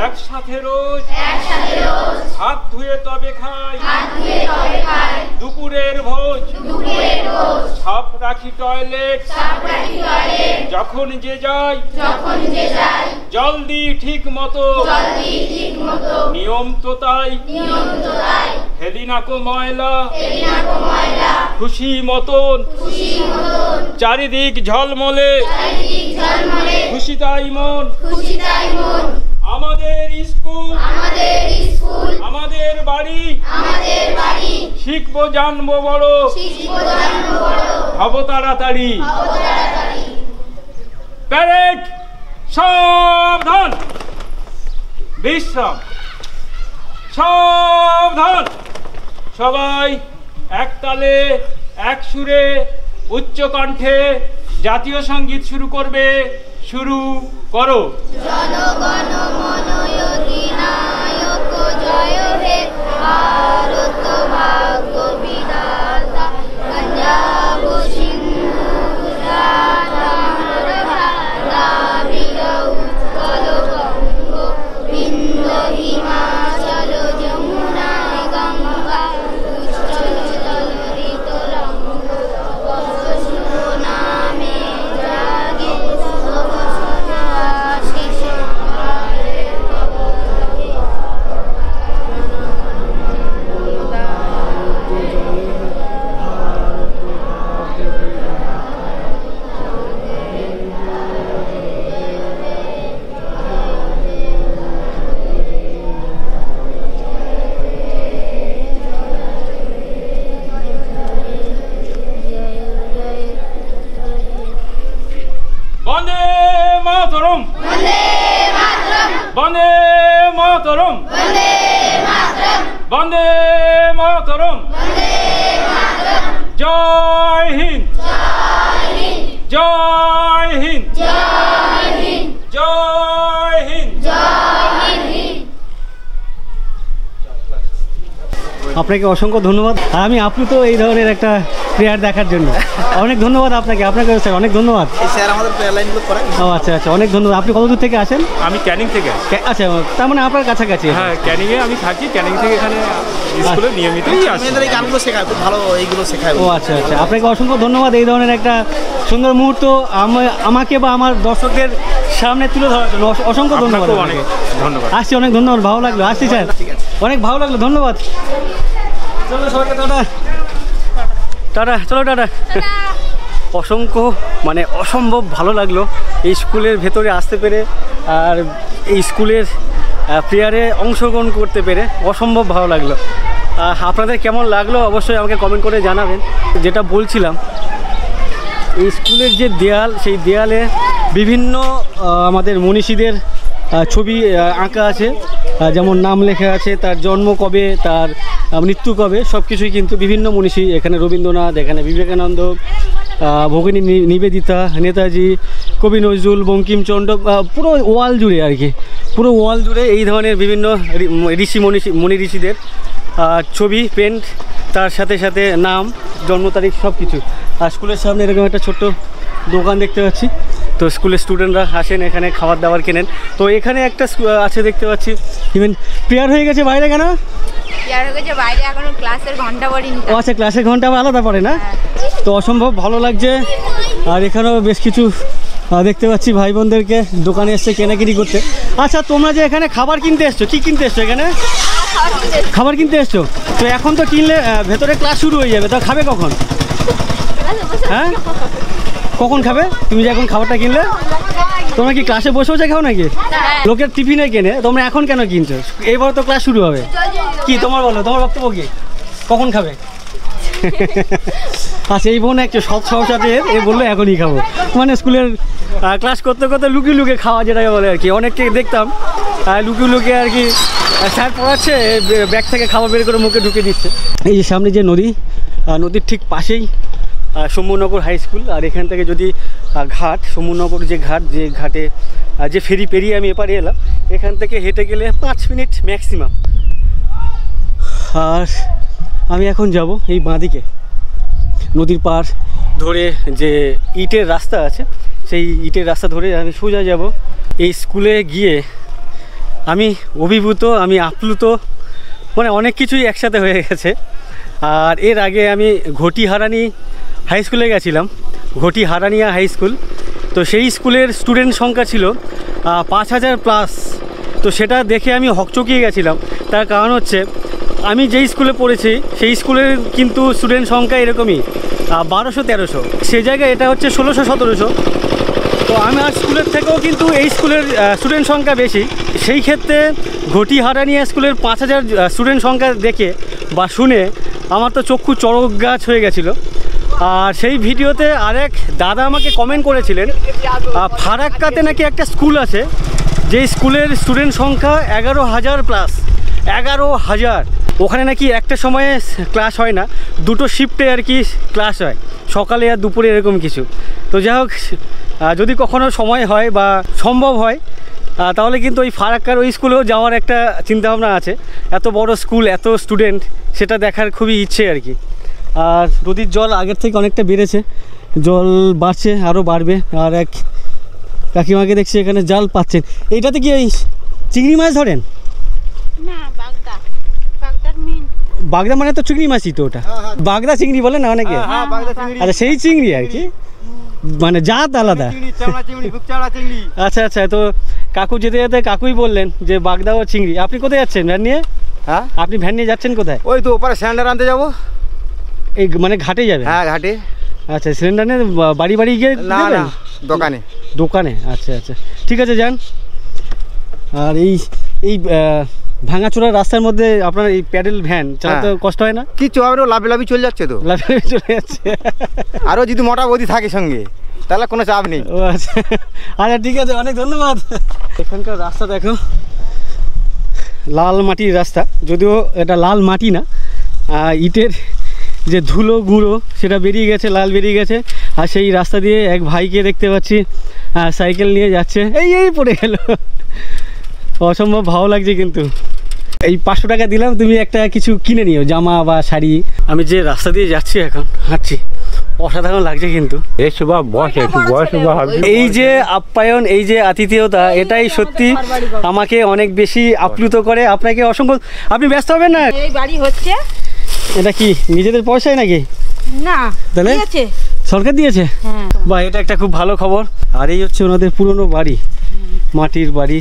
একসাথে রোজ হাত ধুয়ে তবে খাই দুপুরের ভোজ সাপ রাখি টয়লেট যখন যে যাই জল দিই ঠিক মতো নিয়ম তো তাই ফেলি না কো ময়লা খুশি মতন চারিদিক ঝলমলে খুশি তাই মন আমাদের স্কুল আমাদের বাড়ি শিখবো জানবো বড় হব তাড়াতাড়ি প্যারেড সাবধান বিশ্রাম সাবধান সবাই এক তালে এক সুরে উচ্চ কণ্ঠে জাতীয় সঙ্গীত শুরু করবে শুরু করো জনগণ মন অধিনায়ক জয় হে ভারত ভাগ্য বিধাতা পঞ্জাব সিন্ধু গুজরাট দ্রাবিড় উৎকল বঙ্গ বিন্ধ্য হিমাচল যমুনা গঙ্গা উচ্চল তলরিত রঙ্গ নামে জাগে বন্দে মাতরম, বন্দে মাতরম, বন্দে মাতরম, জয় হিন্দ, জয় হিন্দ, জয় হিন্দ। আপনাকে অসংখ্য ধন্যবাদ। আর আমি আপ্লুত এই ধরনের একটা প্লেয়ার দেখার জন্য। অনেক ধন্যবাদ আপনাকে স্যার, অনেক ধন্যবাদ। এই স্যার আমাদের প্লেয়ার লাইনগুলো করেন। ও আচ্ছা আচ্ছা, অনেক ধন্যবাদ। আপনি কত দূর থেকে আসেন? আমি ক্যানিং থেকে আসি। আচ্ছা, তার মানে আপনার কাছাকাছি। হ্যাঁ, ক্যানিংয়ে আমি থাকি। ক্যানিং থেকে এখানে স্কুলে নিয়মিতই আসি। মেয়েদের এই গানগুলো শেখায়, খুব ভালো এইগুলো শেখায়। ও আচ্ছা আচ্ছা, আপনাকে অসংখ্য ধন্যবাদ এই ধরনের একটা সুন্দর মুহূর্ত আমাকে বা আমার দর্শকদের সামনে তুলে ধরার জন্য অসংখ্য ধন্যবাদ। আপনাকেও অনেক ধন্যবাদ। আসছি, অনেক ধন্যবাদ, ভালো লাগলো। আসছি স্যার, অনেক ভালো লাগলো, ধন্যবাদ। চলো সবাইকে টাটা টাটা, চলো টাটা। অসংখ্য মানে অসম্ভব ভালো লাগলো এই স্কুলের ভেতরে আসতে পেরে, আর এই স্কুলের প্লেয়ারে অংশগ্রহণ করতে পেরে অসম্ভব ভালো লাগলো। আপনাদের কেমন লাগলো অবশ্যই আমাকে কমেন্ট করে জানাবেন। যেটা বলছিলাম, এই স্কুলের যে দেয়াল, সেই দেয়ালে বিভিন্ন আমাদের মনীষীদের ছবি আঁকা আছে, যেমন নাম লেখা আছে, তার জন্ম কবে, তার মৃত্যু কবে, সব কিছুই কিন্তু বিভিন্ন মনীষী। এখানে রবীন্দ্রনাথ, এখানে বিবেকানন্দ, ভগিনী নিবেদিতা, নেতাজি, কবি নজরুল, বঙ্কিমচন্দ্র, পুরো ওয়াল জুড়ে আর কি, পুরো ওয়াল জুড়ে এই ধরনের বিভিন্ন ঋষি মনি ঋষিদের ছবি পেন্ট, তার সাথে সাথে নাম, জন্ম তারিখ, সব কিছু। আর স্কুলের সামনে এরকম একটা ছোট্ট দোকান দেখতে পাচ্ছি। তো স্কুলের স্টুডেন্টরা আসেন এখানে খাবার দাবার কেনেন। তো এখানে একটা আছে দেখতে পাচ্ছি, ইভেন প্রেয়ার হয়ে গেছে বাইরে। কেন প্রেয়ার হয়ে গেছে বাইরে? এখনো ক্লাসের ঘন্টা পড়িনি। ও আচ্ছা, ক্লাসের ঘন্টা আবার আলাদা পড়ে না? তো অসম্ভব ভালো লাগছে। আর এখানেও বেশ কিছু দেখতে পাচ্ছি ভাই বোনদেরকে দোকানে এসছে কেনাকিনি করতে। আচ্ছা, তোমরা যে এখানে খাবার কিনতে এসছো, কি কিনতে এসছো এখানে? খাবার কিনতে এসছো। তো এখন তো কিনলে ভেতরে ক্লাস শুরু হয়ে যাবে, তো খাবে কখন? হ্যাঁ, কখন খাবে? তুমি যে এখন খাবারটা কিনলে, তোমরা কি ক্লাসে বসে বসে খাও নাকি? লোকের টিফিনে কেনে, তোমরা এখন কেন কিনছো? এইবার তো ক্লাস শুরু হবে। কি তোমার বলো, তোমার বক্তব্য কি? কখন খাবে? আচ্ছা, এই বোন একটা সৎ সহসাদের এ বললো এখনই খাবো, মানে স্কুলের ক্লাস করতে করতে লুকিয়ে লুকিয়ে খাওয়া, যেটাকে বলে আর কি। অনেককে দেখতাম লুকিয়ে লুকিয়ে আর কি, স্যার পড়াচ্ছে, ব্যাগ থেকে খাবার বের করে মুখে ঢুকে দিচ্ছে। এই যে সামনে যে নদী, নদীর ঠিক পাশেই শম্ভুনগর হাই স্কুল। আর এখান থেকে যদি ঘাট, শম্ভুনগর যে ঘাট, যে ঘাটে যে ফেরি পেরিয়ে আমি এপারে এলাম, এখান থেকে হেঁটে গেলে 5 মিনিট ম্যাক্সিমাম। আর আমি এখন যাব এই বাঁদিকে, নদীর পাড় ধরে যে ইটের রাস্তা আছে, সেই ইটের রাস্তা ধরে আমি সোজা যাব। এই স্কুলে গিয়ে আমি অভিভূত, আমি আপ্লুত, মানে অনেক কিছুই একসাথে হয়ে গেছে। আর এর আগে আমি ঘটিহারানি হাই স্কুলে গেছিলাম, ঘটিহারানিয়া হাই স্কুল। তো সেই স্কুলের স্টুডেন্ট সংখ্যা ছিল 5000 প্লাস। তো সেটা দেখে আমি হকচকিয়ে গেছিলাম। তার কারণ হচ্ছে, আমি যেই স্কুলে পড়েছি সেই স্কুলের কিন্তু স্টুডেন্ট সংখ্যা এরকমই 1200-1300, সে জায়গায় এটা হচ্ছে 1600-1700। তো আমার স্কুলের থেকেও কিন্তু এই স্কুলের স্টুডেন্ট সংখ্যা বেশি। সেই ক্ষেত্রে ঘটিহারানিয়া স্কুলের 5000 স্টুডেন্ট সংখ্যা দেখে বা শুনে আমার তো চক্ষু চড়ক গাছ হয়ে গেছিলো। আর সেই ভিডিওতে আরেক দাদা আমাকে কমেন্ট করেছিলেন, ফারাক্কাতে নাকি একটা স্কুল আছে, যেই স্কুলের স্টুডেন্ট সংখ্যা 11000 প্লাস, 11000। ওখানে নাকি একটা সময়ে ক্লাস হয় না, দুটো শিফটে আর কি ক্লাস হয়, সকালে আর দুপুরে এরকম কিছু। তো যাই হোক, যদি কখনো সময় হয় বা সম্ভব হয়, তাহলে কিন্তু ওই ফারাক্কার ওই স্কুলেও যাওয়ার একটা চিন্তাভাবনা আছে। এত বড় স্কুল, এত স্টুডেন্ট, সেটা দেখার খুবই ইচ্ছে আর কি। আর নদীর জল আগের থেকে অনেকটা বেড়েছে, জল বাড়ছে, আরও বাড়বে। আর এক কাকিমাকে দেখছি এখানে জাল পাচ্ছেন। এইটাতে কি ওই চিংড়ি মাছ ধরেন? না, বাগদা, বাগদার মিন। বাগদা মানে তো চিংড়ি মাছই তো, ওটা বাগদা চিংড়ি বলে না অনেকে। আচ্ছা, সেই চিংড়ি আর কি, মানে জাত আলাদা। আচ্ছা আচ্ছা, তো কাকু যেতে যেতে কাকুই বললেন যে বাগদা ও চিংড়ি। আপনি কোথায় যাচ্ছেন ভ্যান নিয়ে? হ্যাঁ, আপনি ভ্যান নিয়ে যাচ্ছেন কোথায়? ওই তো ওপারে সিলিন্ডার আনতে যাবো। এই মানে ঘাটে যাবে? হ্যাঁ, ঘাটে। আচ্ছা, সিলিন্ডার নিয়ে বাড়ি বাড়ি গিয়ে না দেবেন? না, দোকানে। দোকানে, আচ্ছা আচ্ছা, ঠিক আছে, যান। আর এই ভাঙাচোরা রাস্তার মধ্যে আপনার এই প্যাডেল ভ্যান চালাতে কষ্ট হয় না? কিচ্ছু হবে না, লাভে লাভি চলে যাচ্ছে তো। লাফে চলে যাচ্ছে। আরও যদি মোটা বদি থাকে সঙ্গে, তাহলে কোনো চাপ নেই। ও আচ্ছা আচ্ছা ঠিক আছে, অনেক ধন্যবাদ। এখানকার রাস্তা দেখো, লাল মাটির রাস্তা, যদিও এটা লাল মাটি না, ইটের যে ধুলো গুঁড়ো সেটা বেরিয়ে গেছে, লাল বেরিয়ে গেছে। আর সেই রাস্তা দিয়ে এক ভাইকে দেখতে পাচ্ছি সাইকেল নিয়ে যাচ্ছে, এই পড়ে গেল, অসম্ভব ভালো লাগছে। কিন্তু এই 500 টাকা দিলাম, তুমি একটা কিছু কিনে নিও, জামা বা শাড়ি। আমি যে রাস্তা দিয়ে যাচ্ছি এখন, হাঁটছি, অসাধারণ লাগছে কিন্তু। এই যে আপ্যায়ন, এই যে আতিথেয়তা, এটাই সত্যি আমাকে অনেক বেশি আপ্লুত করে। আপনাকে অসংখ্য, আপনি ব্যস্ত হবেন না। এই বাড়ি হচ্ছে এটা কি নিজেদের পয়সায় নাকি? না, তাহলে দিয়েছে সরকার দিয়েছে? হ্যাঁ। বা এটা একটা খুব ভালো খবর। আর এই হচ্ছে ওনাদের পুরনো বাড়ি, মাটির বাড়ি।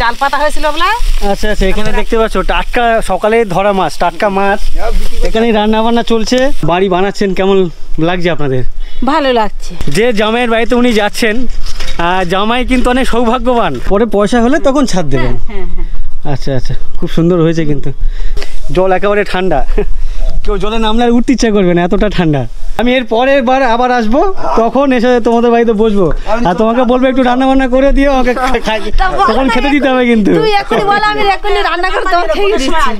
জাল পাতা হয়েছিল বলে। আচ্ছা আচ্ছা, এখানে দেখতে পাচ্ছ টাটকা সকালে ধরা মাছ, টাটকা মাছ। এখানে রান্না বান্না চলছে, বাড়ি বানাচ্ছেন। কেমন লাগছে আপনাদের? ভালো লাগছে। যে জামাইয়ের বাড়িতে উনি যাচ্ছেন, জামাই কিন্তু অনেক সৌভাগ্যবান, পরে পয়সা হলে তখন ছাড় দেবেন। হ্যাঁ হ্যাঁ। আচ্ছা আচ্ছা, খুব সুন্দর হয়েছে কিন্তু। জল একেবারে ঠান্ডা, কেউ জলে নামলে আর উঠতে ইচ্ছা করবে না, এতটা ঠান্ডা। আমি এর পরের বার আবার আসবো, তখন এসে তোমাদের বাড়িতে বসবো, আর তোমাকে বলবো একটু রান্না বান্না করে দিও, আমাকে তখন খেতে দিতে হবে কিন্তু। তুই এখনই বল, আমি এখনই রান্না করে তোমাকে খেয়ে দিচ্ছি।